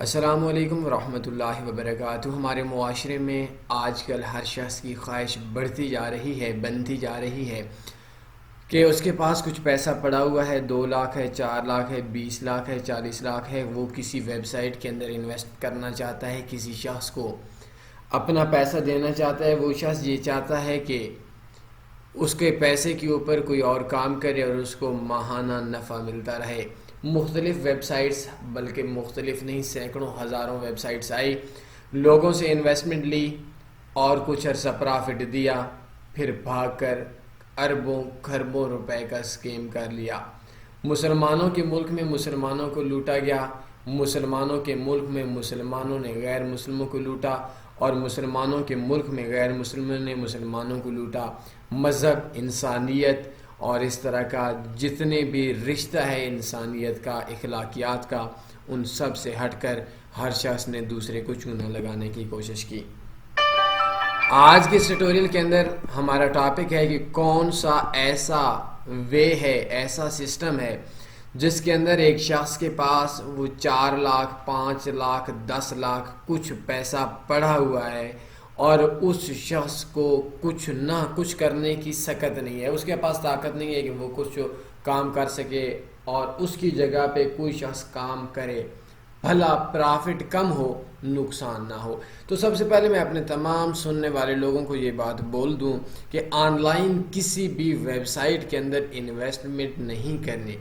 السلام علیکم ورحمۃ اللہ وبرکاتہ۔ ہمارے معاشرے میں آج کل ہر شخص کی خواہش بڑھتی جا رہی ہے، بنتی جا رہی ہے کہ اس کے پاس کچھ پیسہ پڑا ہوا ہے، 2 لاکھ ہے، 4 لاکھ ہے، 20 لاکھ ہے، 40 لاکھ ہے، وہ کسی ویب سائٹ کے اندر انویسٹ کرنا چاہتا ہے، کسی شخص کو اپنا پیسہ دینا چاہتا ہے۔ وہ شخص یہ چاہتا ہے کہ اس کے پیسے کے اوپر کوئی اور کام کرے اور اس کو ماہانہ نفع ملتا رہے۔ مختلف ویب سائٹس، بلکہ مختلف نہیں سینکڑوں ہزاروں ویب سائٹس آئی، لوگوں سے انویسٹمنٹ لی اور کچھ عرصہ پرافٹ دیا، پھر بھاگ کر اربوں کھربوں روپے کا اسکیم کر لیا۔ مسلمانوں کے ملک میں مسلمانوں کو لوٹا گیا، مسلمانوں کے ملک میں مسلمانوں نے غیر مسلموں کو لوٹا، اور مسلمانوں کے ملک میں غیر مسلموں نے مسلمانوں کو لوٹا۔ مذہب، انسانیت اور اس طرح کا جتنے بھی رشتہ ہے انسانیت کا، اخلاقیات کا، ان سب سے ہٹ کر ہر شخص نے دوسرے کو چونا لگانے کی کوشش کی۔ آج کے اس ٹیوٹوریل کے اندر ہمارا ٹاپک ہے کہ کون سا ایسا وے ہے، ایسا سسٹم ہے جس کے اندر ایک شخص کے پاس وہ 4 لاکھ، 5 لاکھ، 10 لاکھ کچھ پیسہ پڑا ہوا ہے اور اس شخص کو کچھ نہ کچھ کرنے کی سکت نہیں ہے، اس کے پاس طاقت نہیں ہے کہ وہ کچھ کام کر سکے اور اس کی جگہ پہ کوئی شخص کام کرے، بھلا پرافٹ کم ہو، نقصان نہ ہو۔ تو سب سے پہلے میں اپنے تمام سننے والے لوگوں کو یہ بات بول دوں کہ آن لائن کسی بھی ویب سائٹ کے اندر انویسٹمنٹ نہیں کرنی۔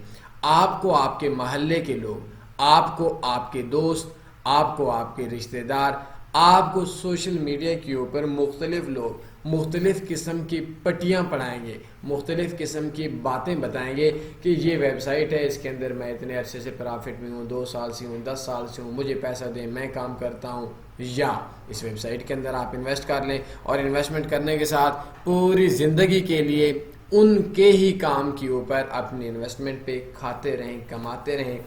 آپ کو آپ کے محلے کے لوگ، آپ کو آپ کے دوست، آپ کو آپ کے رشتہ دار، آپ کو سوشل میڈیا کے اوپر مختلف لوگ مختلف قسم کی پٹیاں پڑھائیں گے، مختلف قسم کی باتیں بتائیں گے کہ یہ ویب سائٹ ہے، اس کے اندر میں اتنے عرصے سے پرافٹ میں ہوں، 2 سال سے ہوں، 10 سال سے ہوں، مجھے پیسہ دیں، میں کام کرتا ہوں۔ یا اس ویب سائٹ کے اندر آپ انویسٹ کر لیں اور انویسٹمنٹ کرنے کے ساتھ پوری زندگی کے لیے ان کے ہی کام کے اوپر اپنی انویسٹمنٹ پہ کھاتے رہیں، کماتے رہیں،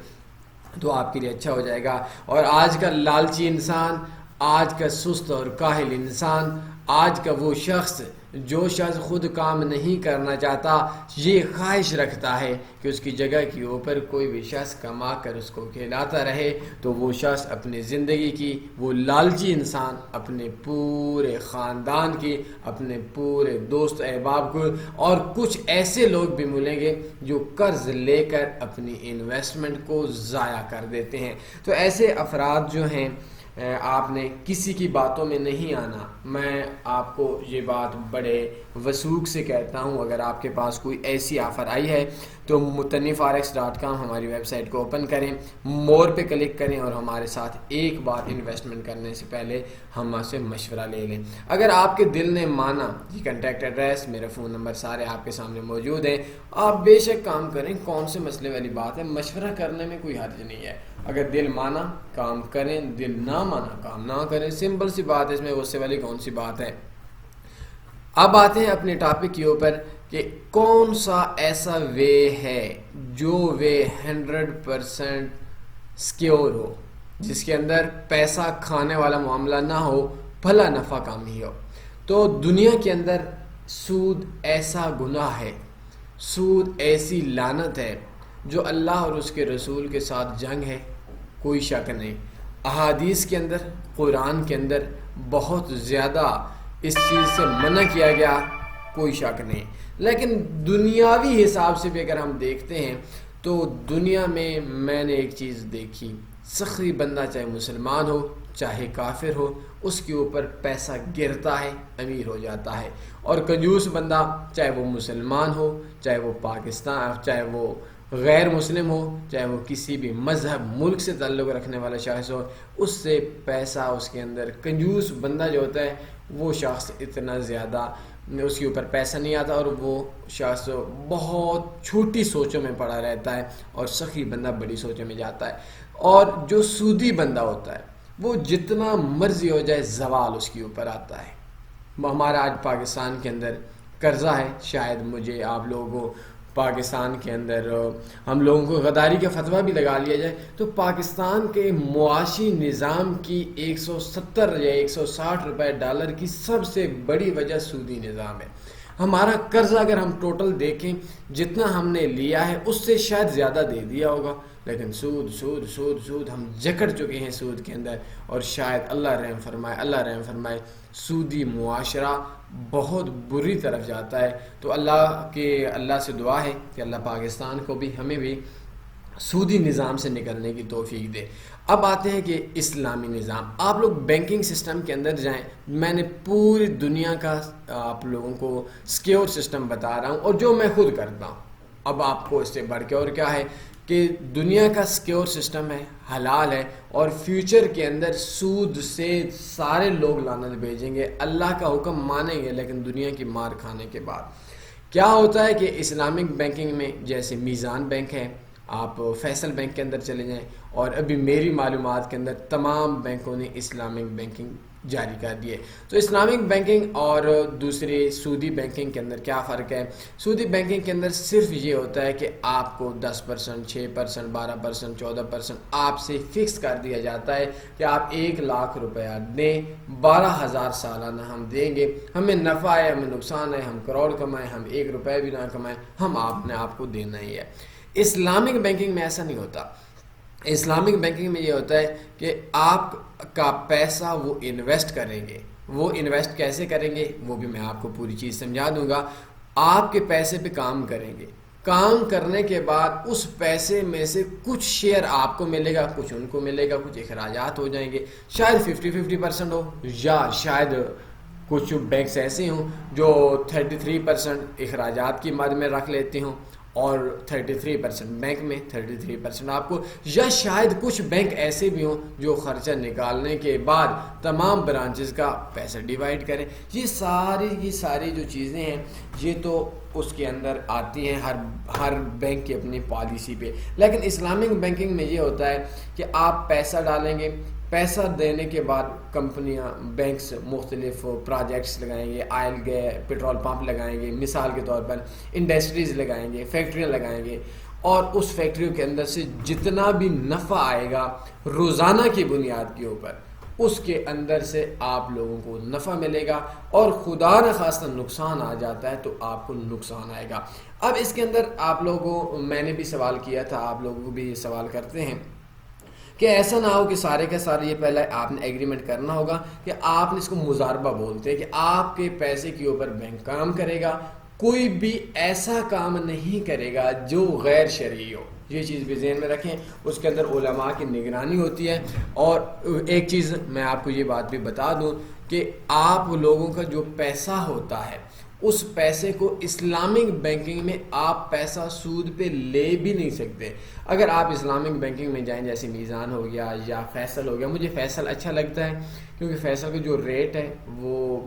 تو آپ کے لیے اچھا ہو جائے گا۔ اور آج کا لالچی انسان، آج کا سست اور کاہل انسان، آج کا وہ شخص جو شخص خود کام نہیں کرنا چاہتا، یہ خواہش رکھتا ہے کہ اس کی جگہ کے اوپر کوئی بھی شخص کما کر اس کو کھلاتا رہے، تو وہ شخص اپنی زندگی کی، وہ لالچی انسان اپنے پورے خاندان کی، اپنے پورے دوست احباب کو، اور کچھ ایسے لوگ بھی ملیں گے جو قرض لے کر اپنی انویسٹمنٹ کو ضائع کر دیتے ہیں۔ تو ایسے افراد جو ہیں، آپ نے کسی کی باتوں میں نہیں آنا۔ میں آپ کو یہ بات بڑے وثوق سے کہتا ہوں، اگر آپ کے پاس کوئی ایسی آفر آئی ہے تو متنی-فاریکس.com ہماری ویب سائٹ کو اوپن کریں، مور پہ کلک کریں اور ہمارے ساتھ ایک بار انویسٹمنٹ کرنے سے پہلے ہم سے مشورہ لے لیں۔ اگر آپ کے دل نے مانا، یہ کنٹیکٹ ایڈریس، میرا فون نمبر سارے آپ کے سامنے موجود ہیں، آپ بے شک کام کریں، کون سے مسئلے والی بات ہے، مشورہ کرنے میں کوئی حرج نہیں ہے۔ اگر دل مانا کام کریں، دل نہ مانا کام نہ کریں، سمپل سی بات ہے، اس میں غصے والی کون سی بات ہے۔ اب آتے ہیں اپنے ٹاپک کے اوپر کہ کون سا ایسا وے ہے جو وے 100% سکیور ہو، جس کے اندر پیسہ کھانے والا معاملہ نہ ہو، بھلا نفع کام ہی ہو۔ تو دنیا کے اندر سود ایسا گناہ ہے، سود ایسی لعنت ہے جو اللہ اور اس کے رسول کے ساتھ جنگ ہے، کوئی شک نہیں۔ احادیث کے اندر، قرآن کے اندر بہت زیادہ اس چیز سے منع کیا گیا، کوئی شک نہیں۔ لیکن دنیاوی حساب سے بھی اگر ہم دیکھتے ہیں تو دنیا میں نے ایک چیز دیکھی، سخی بندہ چاہے مسلمان ہو چاہے کافر ہو، اس کے اوپر پیسہ گرتا ہے، امیر ہو جاتا ہے، اور کنجوس بندہ چاہے وہ مسلمان ہو، چاہے وہ پاکستان، چاہے وہ غیر مسلم ہو، چاہے وہ کسی بھی مذہب ملک سے تعلق رکھنے والا شخص ہو، اس سے پیسہ اس کے اندر، کنجوس بندہ جو ہوتا ہے وہ شخص اتنا زیادہ اس کے اوپر پیسہ نہیں آتا، اور وہ شخص بہت چھوٹی سوچوں میں پڑا رہتا ہے، اور سخی بندہ بڑی سوچوں میں جاتا ہے۔ اور جو سودی بندہ ہوتا ہے وہ جتنا مرضی ہو جائے زوال اس کے اوپر آتا ہے۔ ہمارا آج پاکستان کے اندر قرضہ ہے، شاید مجھے آپ لوگوں کو پاکستان کے اندر ہم لوگوں کو غداری کا فتویٰ بھی لگا لیا جائے تو پاکستان کے معاشی نظام کی 170 یا 160 روپے ڈالر کی سب سے بڑی وجہ سودی نظام ہے۔ ہمارا قرضہ اگر ہم ٹوٹل دیکھیں، جتنا ہم نے لیا ہے اس سے شاید زیادہ دے دیا ہوگا، لیکن سود سود سود سود ہم جکڑ چکے ہیں سود کے اندر، اور شاید اللہ رحم فرمائے، اللہ رحم فرمائے، سودی معاشرہ بہت بری طرف جاتا ہے۔ تو اللہ سے دعا ہے کہ اللہ پاکستان کو بھی، ہمیں بھی سودی نظام سے نکلنے کی توفیق دے۔ اب آتے ہیں کہ اسلامی نظام، آپ لوگ بینکنگ سسٹم کے اندر جائیں، میں نے پوری دنیا کا آپ لوگوں کو سیکیور سسٹم بتا رہا ہوں، اور جو میں خود کرتا ہوں۔ اب آپ کو اس سے بڑھ کے اور کیا ہے کہ دنیا کا سیکیور سسٹم ہے، حلال ہے، اور فیوچر کے اندر سود سے سارے لوگ لعنت بھیجیں گے، اللہ کا حکم مانیں گے لیکن دنیا کی مار کھانے کے بعد۔ کیا ہوتا ہے کہ اسلامک بینکنگ میں جیسے میزان بینک ہے، آپ فیصل بینک کے اندر چلے جائیں، اور ابھی میری معلومات کے اندر تمام بینکوں نے اسلامک بینکنگ جاری کر دی ہے۔ تو اسلامک بینکنگ اور دوسری سودی بینکنگ کے اندر کیا فرق ہے؟ سودی بینکنگ کے اندر صرف یہ ہوتا ہے کہ آپ کو 10%، 6%، 12%، 14% آپ سے فکس کر دیا جاتا ہے کہ آپ 1,00,000 روپیہ دیں، 12,000 سالانہ ہم دیں گے، ہمیں نفع ہے، ہمیں نقصان ہے، ہم کروڑ کمائیں، ہم 1 روپیہ بھی نہ کمائیں، ہم آپ کو دینا ہی ہے۔ اسلامک بینکنگ میں ایسا نہیں ہوتا۔ اسلامک بینکنگ میں یہ ہوتا ہے کہ آپ کا پیسہ وہ انویسٹ کریں گے۔ وہ انویسٹ کیسے کریں گے وہ بھی میں آپ کو پوری چیز سمجھا دوں گا۔ آپ کے پیسے پہ کام کریں گے، کام کرنے کے بعد اس پیسے میں سے کچھ شیئر آپ کو ملے گا، کچھ ان کو ملے گا، کچھ اخراجات ہو جائیں گے، شاید 50-50% ہو، یا شاید کچھ بینکس ایسے ہوں جو 33% اخراجات کی مد میں رکھ لیتے ہوں، اور 33% بینک میں، 33% آپ کو، یا شاید کچھ بینک ایسے بھی ہوں جو خرچہ نکالنے کے بعد تمام برانچز کا پیسہ ڈیوائیڈ کریں۔ یہ ساری جو چیزیں ہیں یہ تو اس کے اندر آتی ہیں ہر بینک کی اپنی پالیسی پہ۔ لیکن اسلامک بینکنگ میں یہ ہوتا ہے کہ آپ پیسہ ڈالیں گے، پیسہ دینے کے بعد کمپنیاں، بینکس مختلف پروجیکٹس لگائیں گے، آئل پیٹرول پمپ لگائیں گے، مثال کے طور پر انڈسٹریز لگائیں گے، فیکٹریاں لگائیں گے، اور اس فیکٹریوں کے اندر سے جتنا بھی نفع آئے گا روزانہ کی بنیاد کے اوپر، اس کے اندر سے آپ لوگوں کو نفع ملے گا، اور خدا نخواستہ نقصان آ جاتا ہے تو آپ کو نقصان آئے گا۔ اب اس کے اندر آپ لوگوں، میں نے بھی سوال کیا تھا، آپ لوگوں بھی سوال کرتے ہیں کہ ایسا نہ ہو کہ سارے کے سارے، یہ پہلے آپ نے ایگریمنٹ کرنا ہوگا کہ آپ نے اس کو مضاربہ بولتے ہیں کہ آپ کے پیسے کے اوپر بینک کام کرے گا، کوئی بھی ایسا کام نہیں کرے گا جو غیر شرعی ہو۔ یہ چیز بھی ذہن میں رکھیں، اس کے اندر علماء کی نگرانی ہوتی ہے۔ اور ایک چیز میں آپ کو یہ بات بھی بتا دوں کہ آپ لوگوں کا جو پیسہ ہوتا ہے اس پیسے کو اسلامک بینکنگ میں آپ پیسہ سود پہ لے بھی نہیں سکتے۔ اگر آپ اسلامک بینکنگ میں جائیں، جیسے میزان ہو گیا یا فیصل ہو گیا، مجھے فیصل اچھا لگتا ہے کیونکہ فیصل کا جو ریٹ ہے وہ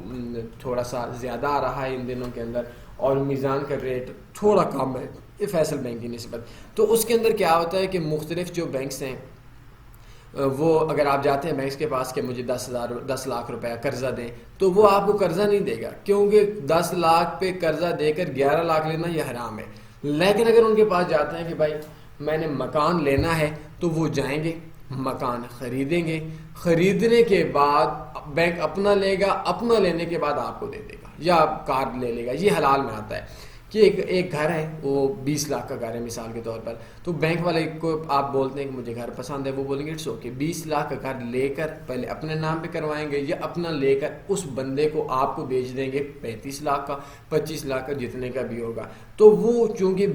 تھوڑا سا زیادہ آ رہا ہے ان دنوں کے اندر، اور میزان کا ریٹ تھوڑا کم ہے یہ فیصل بینک کی نسبت۔ تو اس کے اندر کیا ہوتا ہے کہ مختلف جو بینکس ہیں وہ، اگر آپ جاتے ہیں بینکس کے پاس کہ مجھے 10 لاکھ روپیہ قرضہ دیں، تو وہ آپ کو قرضہ نہیں دے گا، کیونکہ 10 لاکھ پہ قرضہ دے کر 11 لاکھ لینا یہ حرام ہے۔ لیکن اگر ان کے پاس جاتے ہیں کہ بھائی میں نے مکان لینا ہے، تو وہ جائیں گے، مکان خریدیں گے، خریدنے کے بعد بینک اپنا لے گا، اپنا لینے کے بعد آپ کو دے دے گا، یا کار لے لے گا۔ یہ حلال میں آتا ہے کہ ایک گھر ہے، وہ 20 لاکھ کا گھر ہے مثال کے طور پر، تو بینک والے کو آپ بولتے ہیں کہ مجھے گھر پسند ہے، وہ بولیں گے اٹس اوکے، 20 لاکھ کا گھر لے کر پہلے اپنے نام پہ کروائیں گے، یا اپنا لے کر اس بندے کو آپ کو بیچ دیں گے 35 لاکھ کا، 25 لاکھ کا، جتنے کا بھی ہوگا۔ تو وہ چونکہ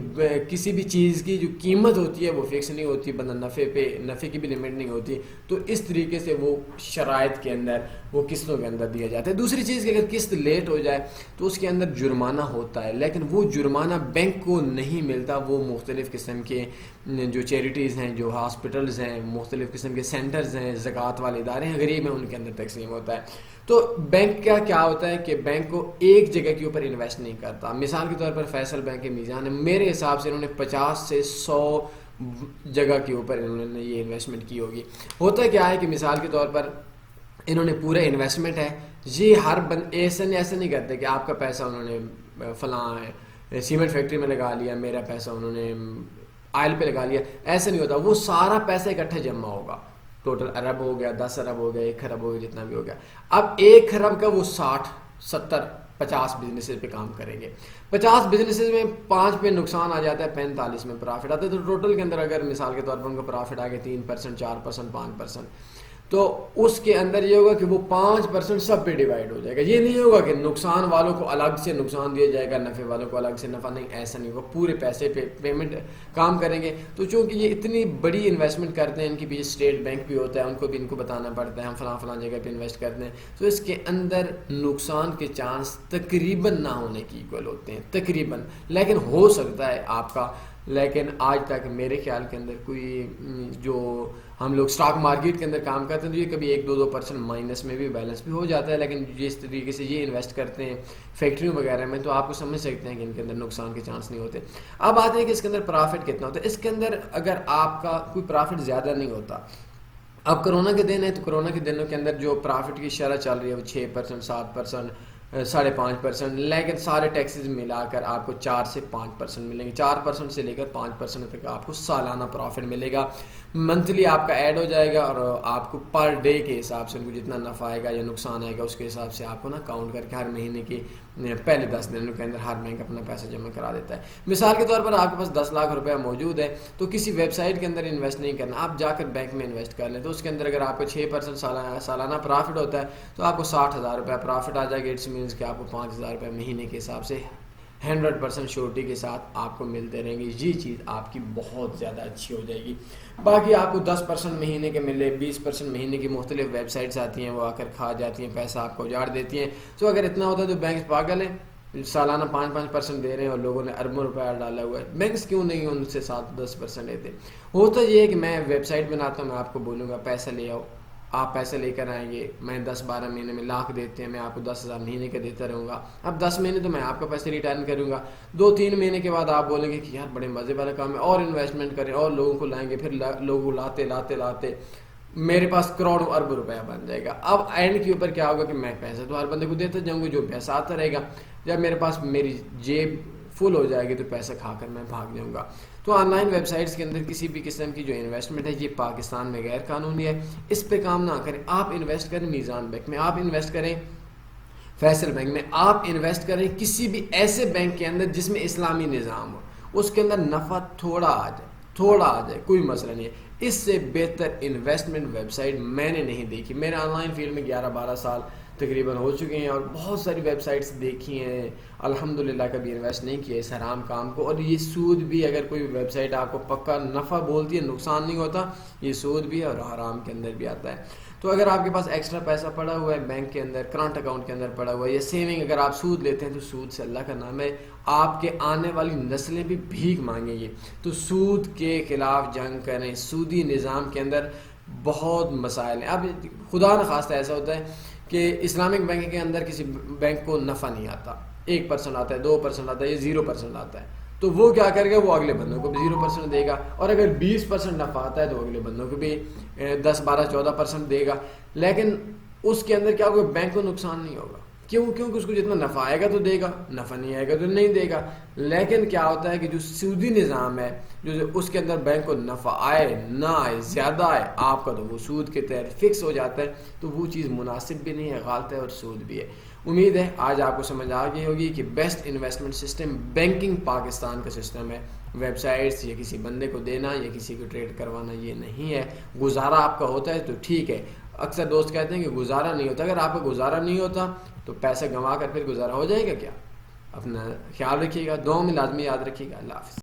کسی بھی چیز کی جو قیمت ہوتی ہے وہ فکس نہیں ہوتی، بندہ نفع کی بھی لمٹ نہیں ہوتی، تو اس طریقے سے وہ شرائط کے اندر وہ قسطوں کے اندر دیا جاتا ہے۔ دوسری چیز کہ اگر قسط لیٹ ہو جائے تو اس کے اندر جرمانہ ہوتا ہے، لیکن وہ جرمانہ بینک کو نہیں ملتا، وہ مختلف قسم کے جو چیریٹیز ہیں، جو ہاسپٹلز ہیں، مختلف قسم کے سینٹرز ہیں، زکوٰۃ والے ادارے ہیں، غریب ہیں، ان کے اندر تقسیم ہوتا ہے۔ تو بینک کا کیا ہوتا ہے کہ بینک کو ایک جگہ کے اوپر انویسٹ نہیں کرتا۔ مثال کے طور پر فیصل بینک کے میزان ہے، میرے حساب سے انہوں نے 50 سے 100 جگہ کے اوپر انہوں نے یہ انویسٹمنٹ کی ہوگی۔ ہوتا کیا ہے کہ مثال کے طور پر انہوں نے پورا انویسٹمنٹ ہے، یہ ہر ایسا نہیں کرتے کہ آپ کا پیسہ انہوں نے فلاں سیمنٹ فیکٹری میں لگا لیا، میرا پیسہ انہوں نے آئل پہ لگا لیا، ایسا نہیں ہوتا۔ وہ سارا پیسہ اکٹھا جمع ہوگا، ٹوٹل ارب ہو گیا، 10 ارب ہو گیا، 1 ارب ہو گیا، جتنا بھی ہو گیا۔ اب 1 ارب کا وہ 60-70 50 بزنسز پہ کام کریں گے. 50 بزنسز میں 5 پہ نقصان آ جاتا ہے, 45 میں پرافٹ آتا ہے. تو ٹوٹل کے اندر اگر مثال کے طور پر ان کا پرافٹ آ گیا 3%, 4%, 5%, تو اس کے اندر یہ ہوگا کہ وہ 5% سب پہ ڈیوائڈ ہو جائے گا. یہ نہیں ہوگا کہ نقصان والوں کو الگ سے نقصان دیا جائے گا, نفع والوں کو الگ سے نفع. نہیں, ایسا نہیں ہوگا, پورے پیسے پہ پیمنٹ کام کریں گے. تو چونکہ یہ اتنی بڑی انویسٹمنٹ کرتے ہیں, ان کے پیچھے اسٹیٹ بینک بھی ہوتا ہے, ان کو بھی ان کو بتانا پڑتا ہے ہم فلاں فلاں جگہ پہ انویسٹ کرتے ہیں, تو اس کے اندر نقصان کے چانس تقریباً نہ ہونے کی ایکول ہوتے ہیں, تقریباً. لیکن ہو سکتا ہے آپ کا, لیکن آج تک میرے خیال کے اندر کوئی, جو ہم لوگ اسٹاک مارکیٹ کے اندر کام کرتے ہیں تو یہ کبھی 1-2% مائنس میں بھی بیلنس بھی ہو جاتا ہے. لیکن جس طریقے سے یہ انویسٹ کرتے ہیں فیکٹریوں وغیرہ میں, تو آپ کو سمجھ سکتے ہیں کہ ان کے اندر نقصان کے چانس نہیں ہوتے. اب آتے ہیں کہ اس کے اندر پرافٹ کتنا ہوتا ہے. اس کے اندر اگر آپ کا کوئی پرافٹ زیادہ نہیں ہوتا, اب کرونا کے دن ہے تو کرونا کے دنوں کے اندر جو پرافٹ کی شرح چل رہی ہے وہ 6%, 7%, 5.5%, لیکن سارے ٹیکسز ملا کر آپ کو 4 سے 5% ملیں گے. 4% سے لے کر 5% تک آپ کو سالانہ پرافٹ ملے گا. منتھلی آپ کا ایڈ ہو جائے گا, اور آپ کو پر ڈے کے حساب سے ان کو جتنا نفع آئے گا یا نقصان آئے گا اس کے حساب سے آپ کو نا کاؤنٹ کر کے ہر مہینے کی پہلے 10 دنوں کے اندر ہر بینک اپنا پیسہ جمع کرا دیتا ہے. مثال کے طور پر آپ کے پاس 10 لاکھ روپیہ موجود ہے, تو کسی ویب سائٹ کے اندر انویسٹ نہیں کرنا, آپ جا کر بینک میں انویسٹ کر لیں. تو اس کے اندر اگر آپ کو 6% سالانہ پرافٹ ہوتا ہے تو آپ کو 60,000 روپیہ پرافٹ آ جائے گا. اٹس مینس کہ آپ کو 5,000 روپے مہینے کے حساب سے 100% شورٹی کے ساتھ آپ کو ملتے رہیں گے. یہ چیز آپ کی بہت زیادہ اچھی ہو جائے گی. باقی آپ کو 10% مہینے کے ملے, 20% مہینے کی مختلف ویب سائٹس آتی ہیں, وہ آ کر کھا جاتی ہیں, پیسہ آپ کو اجاڑ دیتی ہیں. تو اگر اتنا ہوتا ہے تو بینک پاگل ہیں, سالانہ 5% دے رہے ہیں اور لوگوں نے اربوں روپیہ ڈالا ہوا ہے. بینکس کیوں نہیں ان سے 7-10% لیتے؟ ہوتا یہ ہے کہ میں ویب سائٹ بناتا ہوں, میں آپ کو بولوں گا پیسہ لے آؤ, آپ پیسے لے کر آئیں گے, میں 10-12 مہینے میں لاکھ دیتے ہیں, میں آپ کو 10,000 مہینے کا دیتا رہوں گا. اب 10 مہینے تو میں آپ کا پیسے ریٹرن کروں گا, 2-3 مہینے کے بعد آپ بولیں گے کہ یار بڑے مزے والا کام ہے, اور انویسٹمنٹ کریں اور لوگوں کو لائیں گے, پھر لوگوں لاتے میرے پاس کروڑوں ارب روپیہ بن جائے گا. اب اینڈ کے اوپر کیا ہوگا کہ میں پیسہ تو ہر بندے کو دیتا جاؤں گا, جو پیسہ آتا رہے گا, جب میرے پاس میری جیب فل ہو جائے گی تو پیسہ کھا کر میں بھاگ جاؤں گا. تو آن لائن ویب سائٹس کے اندر کسی بھی قسم کی جو انویسٹمنٹ ہے یہ پاکستان میں غیر قانونی ہے, اس پہ کام نہ کریں. آپ انویسٹ کریں میزان بینک میں, آپ انویسٹ کریں فیصل بینک میں, آپ انویسٹ کریں کسی بھی ایسے بینک کے اندر جس میں اسلامی نظام ہو, اس کے اندر نفع تھوڑا آ جائے, کوئی مسئلہ نہیں ہے. اس سے بہتر انویسٹمنٹ ویب سائٹ میں نے نہیں دیکھی. میرے آن لائن فیلڈ میں 11-12 سال تقریباً ہو چکے ہیں, اور بہت ساری ویب سائٹس دیکھی ہیں, الحمدللہ کبھی انویسٹ نہیں کیا اس حرام کام کو. اور یہ سود بھی, اگر کوئی ویب سائٹ آپ کو پکا نفع بولتی ہے, نقصان نہیں ہوتا, یہ سود بھی ہے اور حرام کے اندر بھی آتا ہے. تو اگر آپ کے پاس ایکسٹرا پیسہ پڑا ہوا ہے بینک کے اندر, کرنٹ اکاؤنٹ کے اندر پڑا ہوا ہے, یا سیونگ اگر آپ سود لیتے ہیں, تو سود سے اللہ کا نام ہے آپ کے آنے والی نسلیں بھی بھیک مانگیں گی. تو سود کے خلاف جنگ کریں. سودی نظام کے اندر بہت مسائل ہیں. اب خدا نخواستہ ایسا ہوتا ہے کہ اسلامک بینک کے اندر کسی بینک کو نفع نہیں آتا, 1% آتا ہے, 2% آتا ہے, یا 0% آتا ہے, تو وہ کیا کرے گا, وہ اگلے بندوں کو بھی 0% دے گا. اور اگر 20% نفع آتا ہے تو اگلے بندوں کو بھی 10-12-14% دے گا. لیکن اس کے اندر کیا ہوگا, بینک کو نقصان نہیں ہوگا. کیونکہ اس کو جتنا نفع آئے گا تو دے گا, نفع نہیں آئے گا تو نہیں دے گا. لیکن کیا ہوتا ہے کہ جو سودی نظام ہے, جو اس کے اندر بینک کو نفع آئے نہ آئے, زیادہ آئے آپ کا, تو وہ سود کے تحت فکس ہو جاتا ہے. تو وہ چیز مناسب بھی نہیں ہے, غلط ہے, اور سود بھی ہے. امید ہے آج آپ کو سمجھ آ گئی ہوگی کہ best investment system banking Pakistan کا سسٹم ہے. ویب سائٹس یا کسی بندے کو دینا یا کسی کو ٹریڈ کروانا یہ نہیں ہے. گزارا آپ کا ہوتا ہے تو ٹھیک ہے. اکثر دوست کہتے ہیں کہ گزارا نہیں ہوتا. اگر آپ کا گزارا نہیں ہوتا تو پیسہ گنوا کر پھر گزارا ہو جائے گا کیا؟ اپنا خیال رکھیے گا, دعاؤں میں لازمی یاد رکھیے گا. اللہ حافظ.